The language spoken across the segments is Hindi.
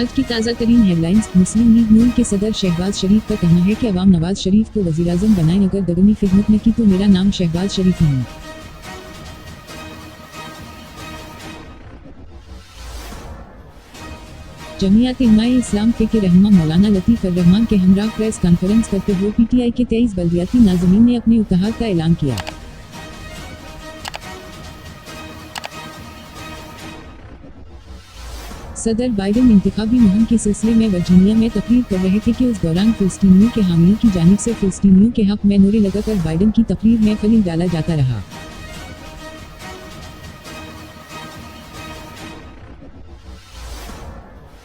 आज की ताज़ा तरीन हेडलाइंस। मुस्लिम लीग नून के सदर शहबाज शरीफ का कहना है कि अवाम नवाज शरीफ को वज़ीर-ए-आज़म बनाएं, अगर दगनी खिदमत न की तो मेरा नाम शहबाज शरीफ नहीं। जमीयत उलमा-ए-इस्लाम फ़िक़्ह रहनुमा मौलाना लतीफ़ अर-रहमान के हमराह प्रेस कॉन्फ्रेंस करते हुए पीटीआई के 23 बल्दियाती नाज़मीन ने अपने इत्तेहाद का ऐलान किया। सदर बाइडेन इंतखाबी मुहिम के सिलसिले में वर्जीनिया में तकरीर कर रहे थे कि उस दौरान फ़िलिस्तीनियों के हामियों की जानिब से फ़िलिस्तीनियों के हक़ में नारे लगाकर बाइडेन की तकरीर में फलील डाला जाता रहा।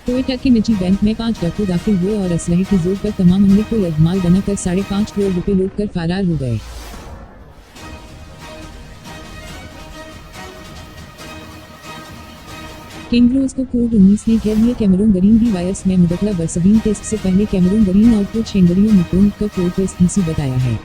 टोयोटा के निजी बैंक में 5 डाकू दाखिल हुए और असलहे के जोर पर तमाम अमले को यरगमाल बनाकर 5.5 करोड़ रुपए लूट कर फरार हो गए। कैमरोस को कोविड-19 ने घेर लिया। कैमरून गरीन दी वायरस में मुदखला बरसबीन टेस्ट से पहले कैमरून गरीन और कोच हेंगरियो मुकोन का कोविड टेस्ट डीसी बताया है।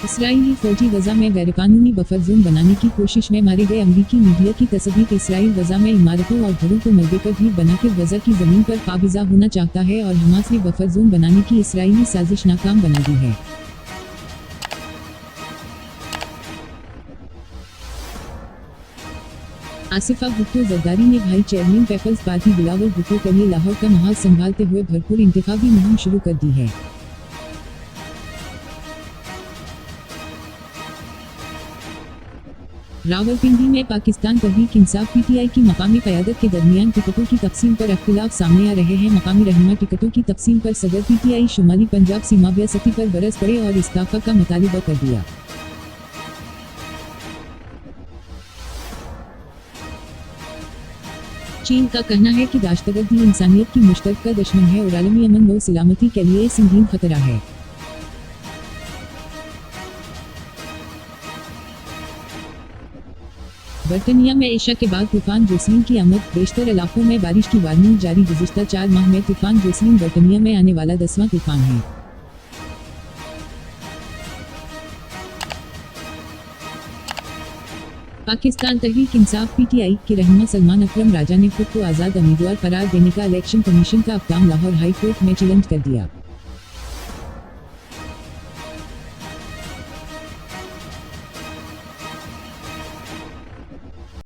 इसराइली फौजी गजा में गैरकानूनी बफर जोन बनाने की कोशिश में मारे गए अमरीकी मीडिया की तस्दीक। इसराइल गजा में इमारतों और घरों को मलबे का ढेर बनाकर गजा की जमीन पर काबिजा होना चाहता है और हमास ने बफर जोन बनाने की इसराइली साजिश नाकाम बना दी है। आसिफा भुट्टो जरदारी ने भाई chairman Peoples Party Bilawal Bhutto के लिए लाहौर का माहौल संभालते हुए भरपूर इंतखाबी मुहिम शुरू कर दी है। रावलपिंडी में पाकिस्तान तहरीक इंसाफ पीटीआई की मकामी क़यादत के दरमियान टिकटों की तकसीम पर अख्तिलाफ सामने आ रहे हैं। मकामी रहनुमा टिकटों की तकसीम पर सदर पीटीआई शुमाली पंजाब सीमाव्या सती पर बरस पड़े और इस्तीफ़ा का मुतालिबा कर दिया। चीन का कहना है कि दाश्तगर्दी इंसानियत की मुश्तरका दुश्मन है और आलमी अमन व सलामती के लिए संगीन खतरा है। बर्तानिया में एशा के बाद तूफान जोसलिन की आमद। बेशतर इलाकों में बारिश की वार्निंग जारी। गुज़िश्ता 4 माह में तूफान जोसलिन बर्तानिया में आने वाला 10वां तूफान है। पाकिस्तान तहरीक इंसाफ पीटीआई के रहनुमा सलमान अकरम राजा ने खुद को आज़ाद उम्मीदवार करार देने का इलेक्शन कमीशन का अक़दाम लाहौर हाई कोर्ट में चैलेंज कर दिया।